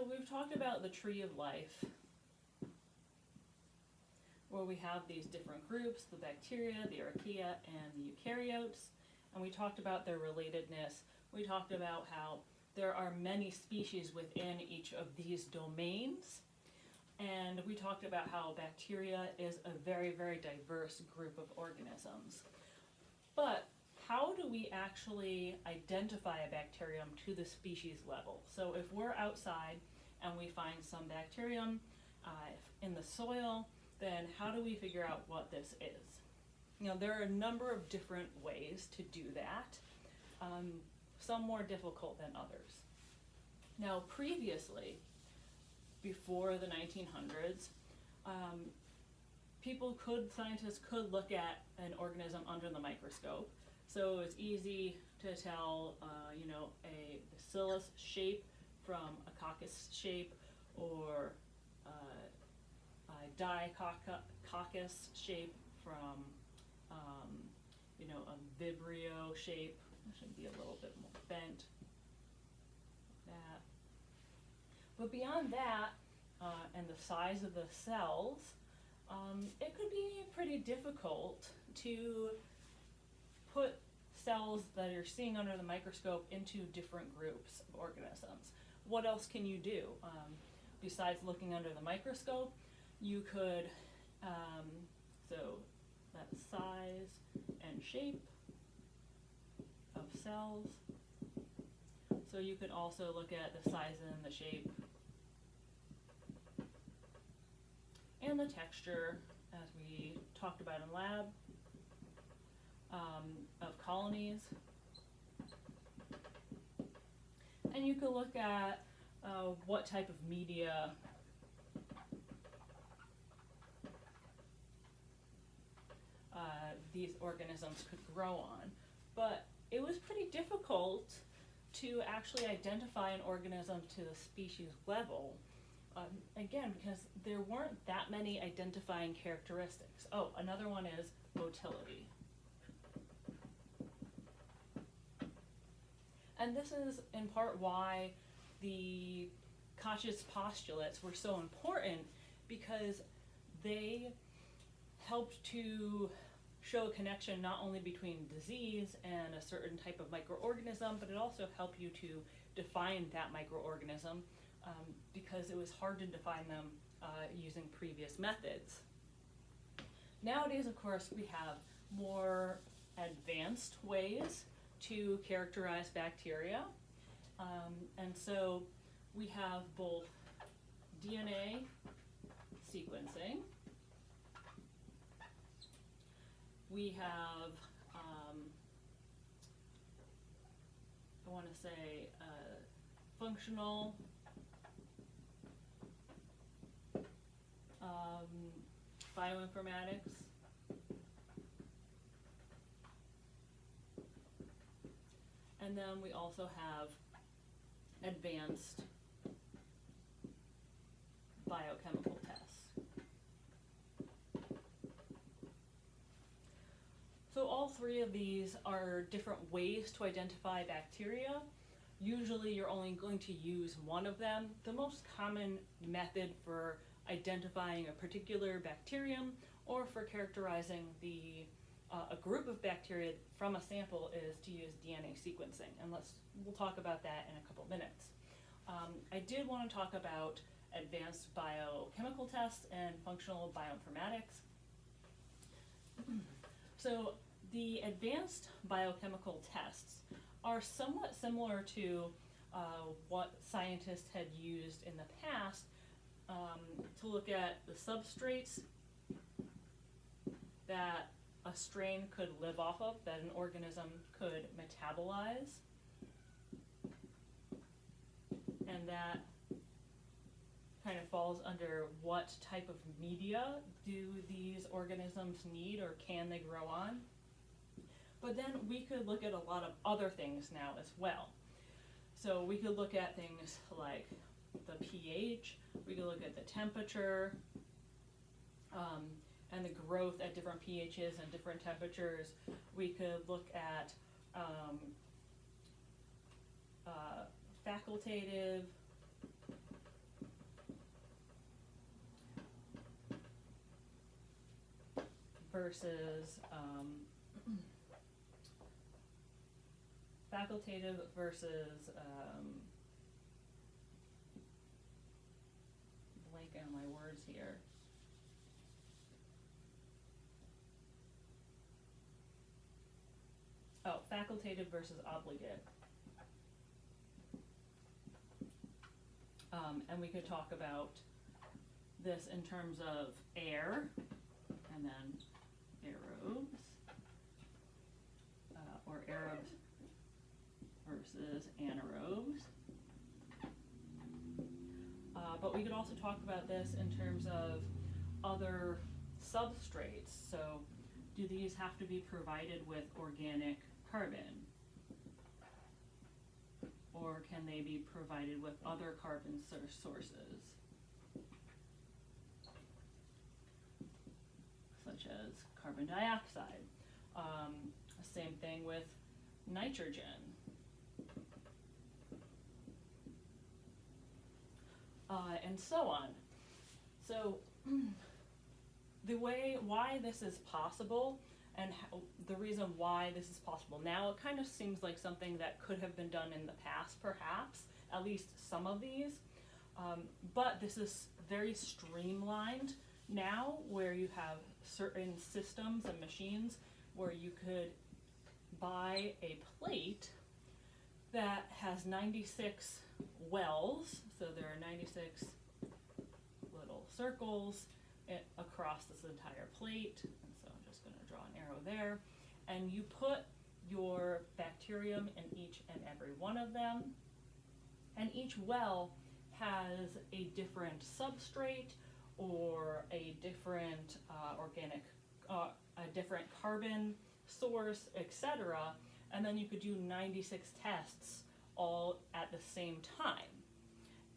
we've talked about the tree of life, where we have these different groups, the bacteria, the archaea, and the eukaryotes, and we talked about their relatedness. We talked about how there are many species within each of these domains, and we talked about how bacteria is a very, very diverse group of organisms. But how do we actually identify a bacterium to the species level? So if we're outside and we find some bacterium in the soil, then how do we figure out what this is? You know, there are a number of different ways to do that, some more difficult than others. Now, previously, before the 1900s, scientists could look at an organism under the microscope. So it's easy to tell, a bacillus shape from a coccus shape, or a dicoccus shape from, a vibrio shape. It should be a little bit more bent. Like that. But beyond that, and the size of the cells, it could be pretty difficult to put cells that you're seeing under the microscope into different groups of organisms. What else can you do? Besides looking under the microscope, you could, so that size and shape of cells. So you could also look at the size and the shape and the texture, as we talked about in lab, of colonies. And you could look at what type of media these organisms could grow on. But it was pretty difficult to actually identify an organism to the species level. Again, because there weren't that many identifying characteristics. Oh, another one is motility. And this is in part why the Koch's postulates were so important, because they helped to show a connection not only between disease and a certain type of microorganism, but it also helped you to define that microorganism, because it was hard to define them using previous methods. Nowadays, of course, we have more advanced ways to characterize bacteria. And so we have both DNA sequencing, we have, I want to say, functional bioinformatics, and then we also have advanced biochemical tests. So all three of these are different ways to identify bacteria. Usually you're only going to use one of them. The most common method for identifying a particular bacterium or for characterizing a group of bacteria from a sample is to use DNA sequencing, and we'll talk about that in a couple minutes. I did want to talk about advanced biochemical tests and functional bioinformatics. So the advanced biochemical tests are somewhat similar to what scientists had used in the past to look at the substrates that a strain could live off of, that an organism could metabolize, and that kind of falls under what type of media do these organisms need, or can they grow on. But then we could look at a lot of other things now as well. So we could look at things like the pH, we could look at the temperature, and the growth at different pHs and different temperatures. We could look at facultative versus facultative versus blanking on my words here. Oh, facultative versus obligate. And we could talk about this in terms of air, and then aerobes, or aerobes versus anaerobes. But we could also talk about this in terms of other substrates. So do these have to be provided with organic carbon? Or can they be provided with other carbon sources, such as carbon dioxide? Same thing with nitrogen. And so on. So why this is possible, and the reason why this is possible now, it kind of seems like something that could have been done in the past, perhaps, at least some of these, but this is very streamlined now, where you have certain systems and machines where you could buy a plate that has 96 wells, so there are 96 little circles across this entire plate, and so I'm just going to draw an arrow there, and you put your bacterium in each and every one of them, and each well has a different substrate or a different a different carbon source, etc., and then you could do 96 tests all at the same time.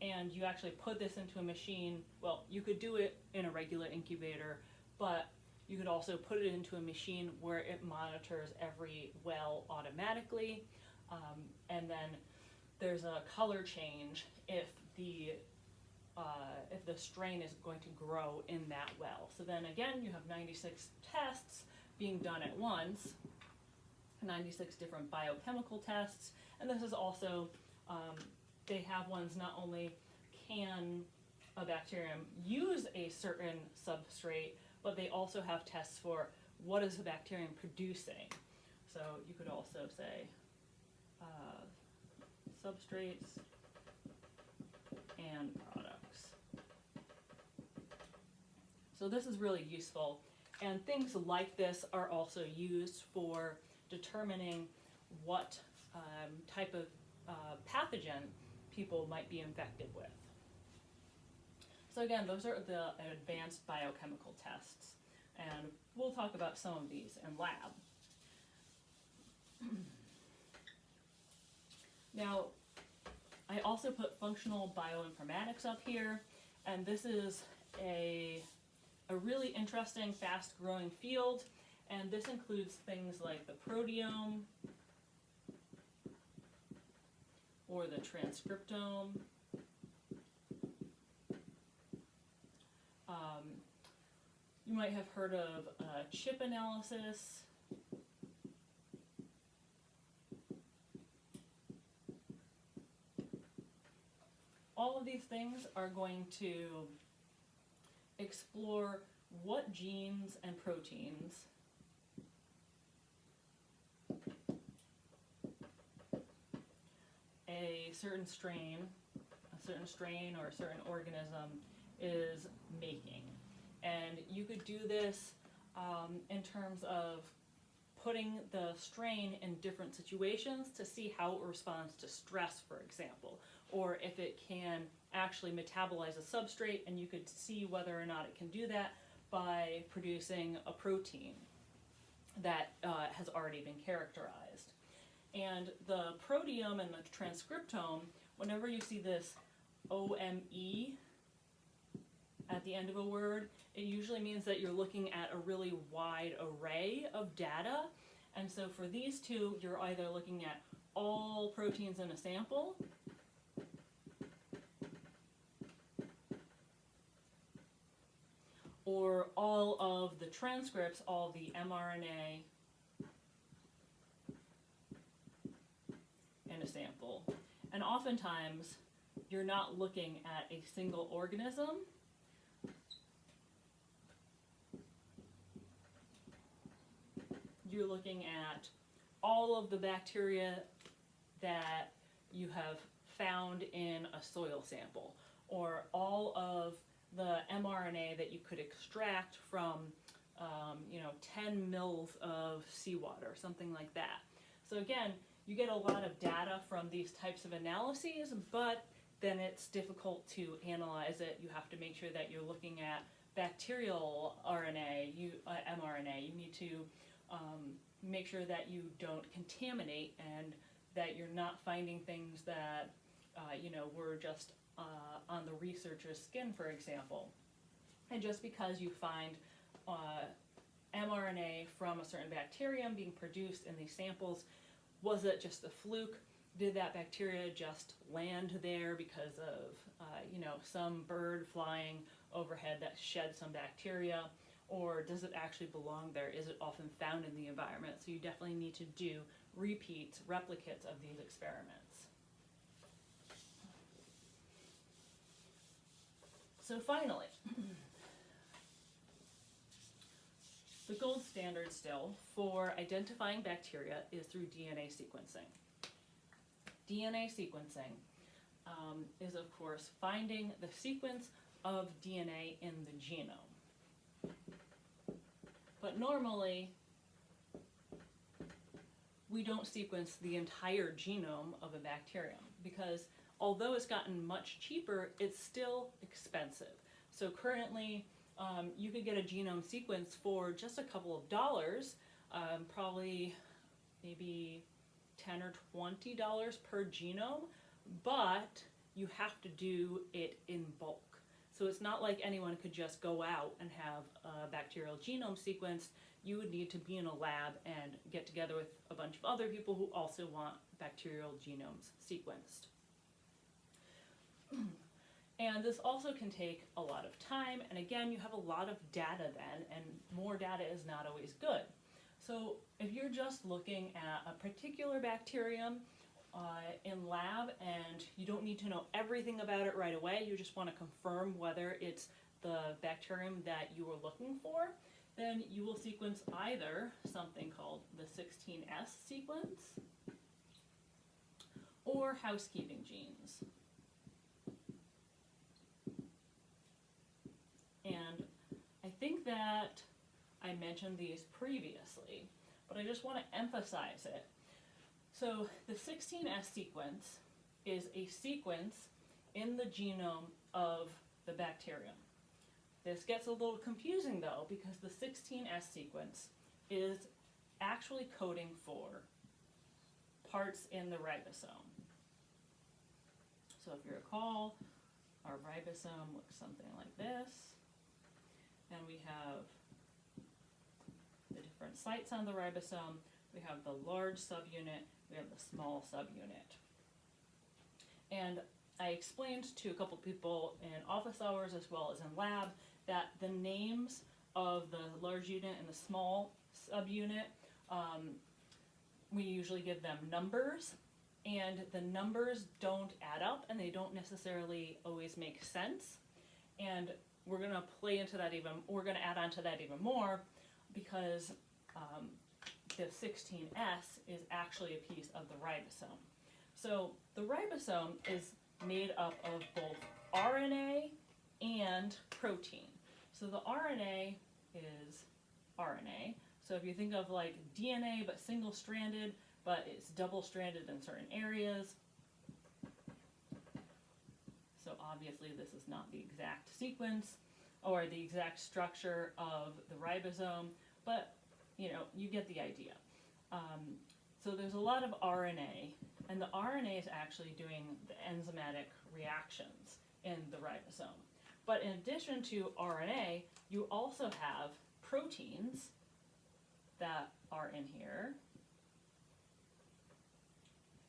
And you actually put this into a machine. Well, you could do it in a regular incubator, but you could also put it into a machine where it monitors every well automatically, and then there's a color change if the strain is going to grow in that well. So then again, you have 96 tests being done at once, 96 different biochemical tests, and this is also, they have ones not only can a bacterium use a certain substrate, but they also have tests for what is the bacterium producing. So you could also say substrates and products. So this is really useful, and things like this are also used for determining what type of pathogen people might be infected with. So again, those are the advanced biochemical tests, and we'll talk about some of these in lab. Now, I also put functional bioinformatics up here, and this is a really interesting, fast-growing field, and this includes things like the proteome, or the transcriptome. You might have heard of chip analysis. All of these things are going to explore what genes and proteins a certain strain or a certain organism is making. And you could do this in terms of putting the strain in different situations to see how it responds to stress, for example, or if it can actually metabolize a substrate, and you could see whether or not it can do that by producing a protein that has already been characterized. And the proteome and the transcriptome, whenever you see this OME at the end of a word, it usually means that you're looking at a really wide array of data. And so for these two, you're either looking at all proteins in a sample, or all of the transcripts, all the mRNA in a sample. And oftentimes, you're not looking at a single organism. You're looking at all of the bacteria that you have found in a soil sample, or all of the mRNA that you could extract from 10 mils of seawater, something like that. So again, you get a lot of data from these types of analyses, but then it's difficult to analyze it. You have to make sure that you're looking at bacterial RNA, mRNA. You need to make sure that you don't contaminate and that you're not finding things that were just on the researcher's skin, for example. And just because you find mRNA from a certain bacterium being produced in these samples, was it just a fluke? Did that bacteria just land there because of some bird flying overhead that shed some bacteria? Or does it actually belong there? Is it often found in the environment? So you definitely need to do replicates of these experiments. So finally, the gold standard still for identifying bacteria is through DNA sequencing. DNA sequencing is, of course, finding the sequence of DNA in the genome. But normally, we don't sequence the entire genome of a bacterium because although it's gotten much cheaper, it's still expensive. So currently, you could get a genome sequence for just a couple of dollars, probably maybe $10 or $20 per genome, but you have to do it in bulk. So it's not like anyone could just go out and have a bacterial genome sequenced. You would need to be in a lab and get together with a bunch of other people who also want bacterial genomes sequenced. And this also can take a lot of time, and again, you have a lot of data then, and more data is not always good. So if you're just looking at a particular bacterium in lab and you don't need to know everything about it right away, you just want to confirm whether it's the bacterium that you were looking for, then you will sequence either something called the 16S sequence or housekeeping genes. And I think that I mentioned these previously, but I just want to emphasize it. So the 16S sequence is a sequence in the genome of the bacterium. This gets a little confusing though, because the 16S sequence is actually coding for parts in the ribosome. So if you recall, our ribosome looks something like this. And we have the different sites on the ribosome. We have the large subunit, we have the small subunit. And I explained to a couple people in office hours as well as in lab that the names of the large unit and the small subunit, we usually give them numbers, and the numbers don't add up and they don't necessarily always make sense. And we're going to we're going to add on to that even more because the 16S is actually a piece of the ribosome. So the ribosome is made up of both RNA and protein. So the RNA is RNA. So if you think of like DNA but single-stranded, but it's double-stranded in certain areas. So obviously this is not the exact sequence or the exact structure of the ribosome, but you get the idea. So there's a lot of RNA, and the RNA is actually doing the enzymatic reactions in the ribosome. But in addition to RNA, you also have proteins that are in here.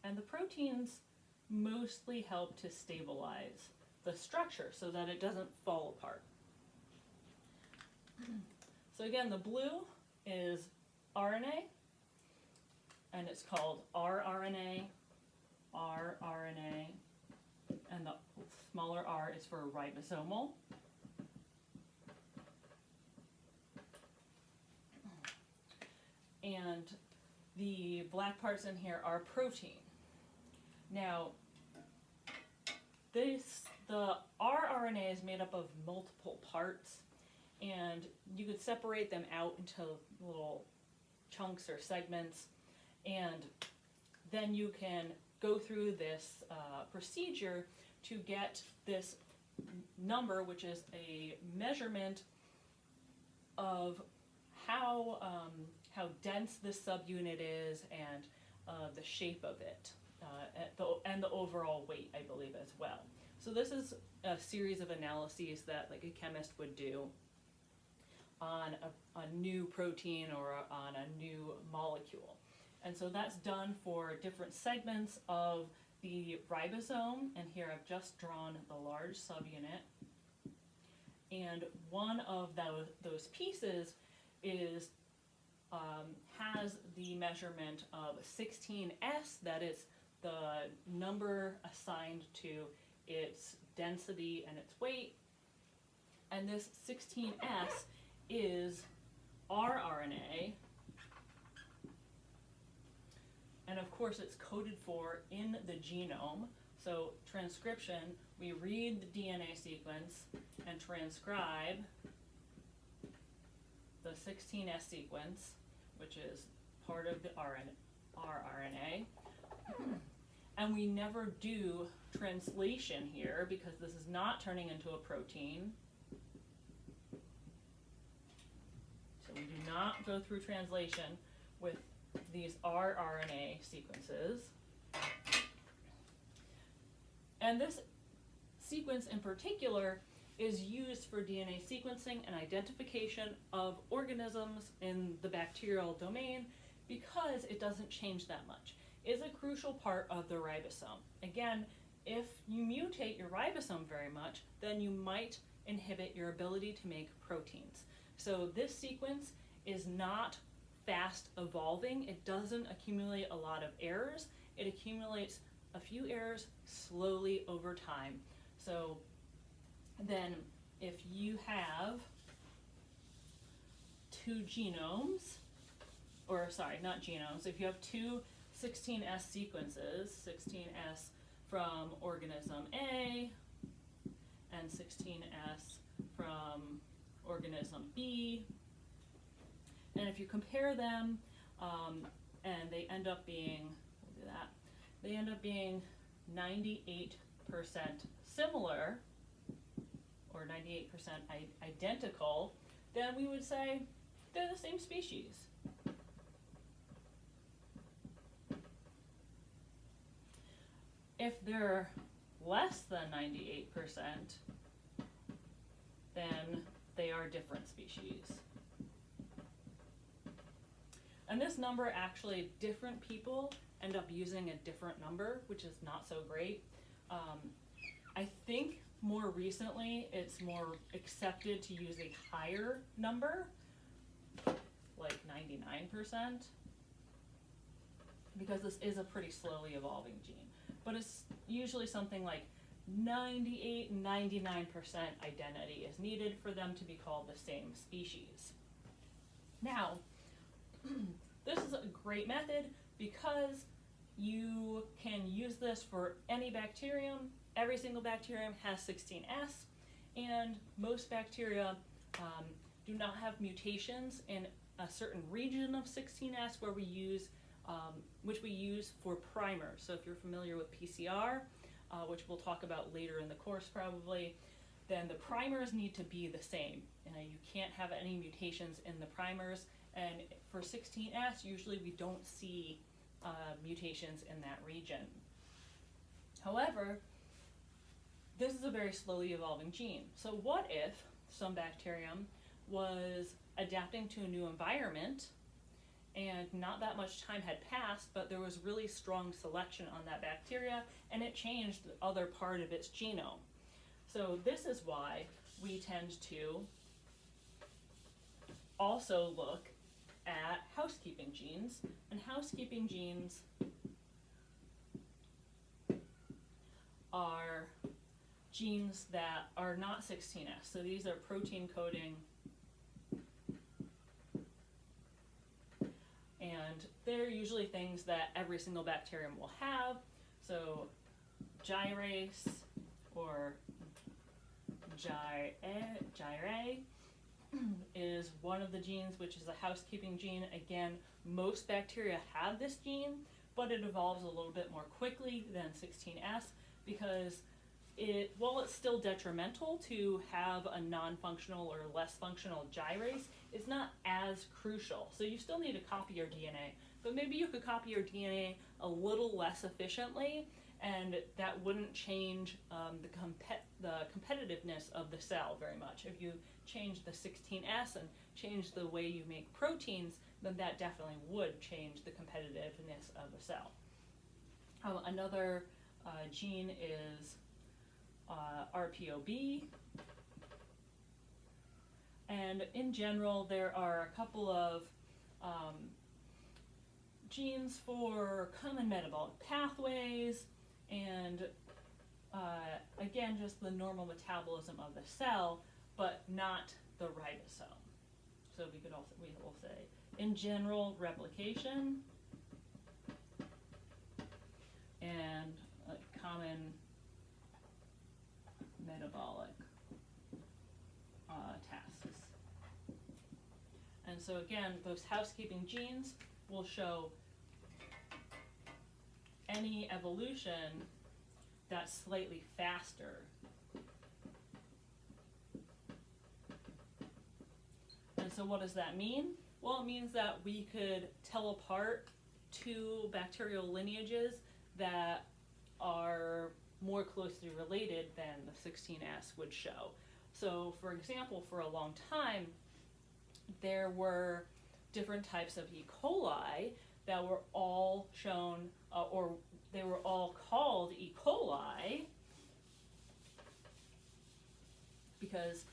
And the proteins mostly help to stabilize the structure so that it doesn't fall apart. So again, the blue is RNA, and it's called rRNA, rRNA, and the smaller r is for ribosomal. And the black parts in here are protein. Now, the rRNA is made up of multiple parts, and you could separate them out into little chunks or segments, and then you can go through this procedure to get this number, which is a measurement of how dense this subunit is and the shape of it, and the overall weight, I believe, as well. So this is a series of analyses that like a chemist would do on a new protein or on a new molecule. And so that's done for different segments of the ribosome, and here I've just drawn the large subunit. And one of those pieces is has the measurement of 16S, that is the number assigned to its density and its weight. And this 16S is rRNA. And of course it's coded for in the genome. So transcription, we read the DNA sequence and transcribe the 16S sequence, which is part of the rRNA. And we never do translation here because this is not turning into a protein. So we do not go through translation with these rRNA sequences. And this sequence in particular is used for DNA sequencing and identification of organisms in the bacterial domain because it doesn't change that much. It's a crucial part of the ribosome. Again, if you mutate your ribosome very much, then you might inhibit your ability to make proteins. So this sequence is not fast evolving. It doesn't accumulate a lot of errors. It accumulates a few errors slowly over time. So then if you have two genomes, or sorry, not genomes, if you have two 16S sequences, 16S from organism A and 16S from organism B, and if you compare them, and they end up being, we'll do that, they end up being 98% similar, or 98% identical, then we would say they're the same species. If they're less than 98%, then they are different species. And this number, actually, different people end up using a different number, which is not so great. I think more recently it's more accepted to use a higher number, like 99%, because this is a pretty slowly evolving gene. But it's usually something like 98, 99% identity is needed for them to be called the same species. Now, this is a great method because you can use this for any bacterium. Every single bacterium has 16S, and most bacteria do not have mutations in a certain region of 16S where we use, which we use for primers. So if you're familiar with PCR, which we'll talk about later in the course probably, then the primers need to be the same. You can't have any mutations in the primers, and for 16S, usually we don't see mutations in that region. However, this is a very slowly evolving gene. So what if some bacterium was adapting to a new environment and not that much time had passed, but there was really strong selection on that bacteria and it changed the other part of its genome? So this is why we tend to also look at housekeeping genes, and housekeeping genes are genes that are not 16S. So these are protein coding, and they're usually things that every single bacterium will have. So gyrase or gyre is one of the genes, which is a housekeeping gene. Again, most bacteria have this gene, but it evolves a little bit more quickly than 16S because while it's still detrimental to have a non-functional or less functional gyrase, it's not as crucial. So you still need to copy your DNA, but maybe you could copy your DNA a little less efficiently, and that wouldn't change the competitiveness of the cell very much. If you change the 16S and change the way you make proteins, then that definitely would change the competitiveness of the cell. Another gene is RPOB, and in general there are a couple of genes for common metabolic pathways and again just the normal metabolism of the cell, but not the ribosome. So we will say in general replication and common metabolic tasks. And so again, those housekeeping genes will show any evolution that's slightly faster. And so what does that mean? Well, it means that we could tell apart two bacterial lineages that are more closely related than the 16S would show. So for example, for a long time, there were different types of E. coli that were all shown, or they were all called E. coli because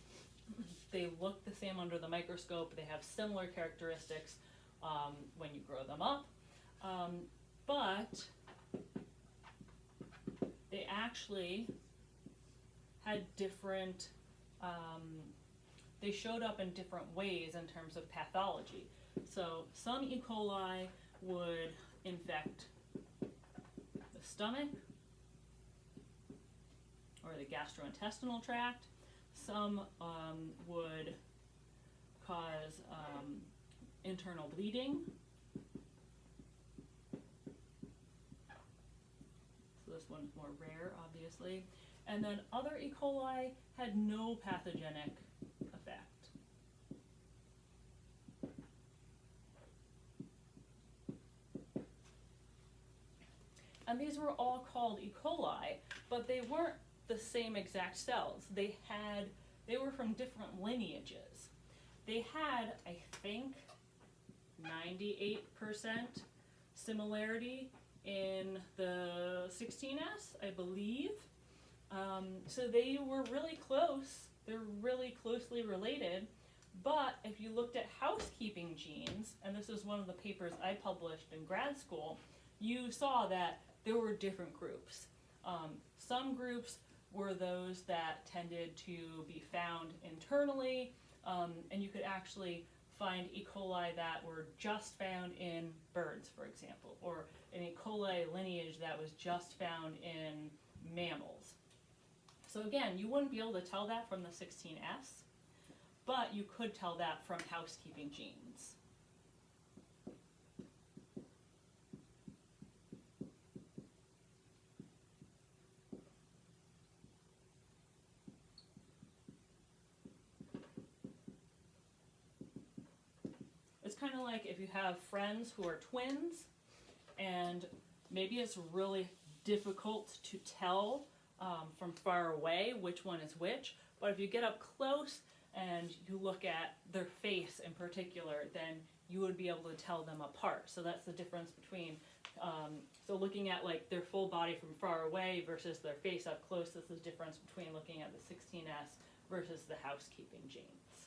they look the same under the microscope, they have similar characteristics when you grow them up, but they actually had different, they showed up in different ways in terms of pathology. So some E. coli would infect the stomach or the gastrointestinal tract. Some would cause internal bleeding. So this one's more rare, obviously. And then other E. coli had no pathogenic effect. And these were all called E. coli, but they weren't the same exact cells. They were from different lineages. They had, I think, 98% similarity in the 16S, I believe. So they were really close. They're really closely related. But if you looked at housekeeping genes, and this is one of the papers I published in grad school, you saw that there were different groups. Some groups were those that tended to be found internally, and you could actually find E. coli that were just found in birds, for example, or an E. coli lineage that was just found in mammals. So again, you wouldn't be able to tell that from the 16S, but you could tell that from housekeeping genes. It's kind of like if you have friends who are twins, and maybe it's really difficult to tell from far away which one is which, but if you get up close and you look at their face in particular, then you would be able to tell them apart. So that's the difference between, so looking at like their full body from far away versus their face up close, this is the difference between looking at the 16S versus the housekeeping genes.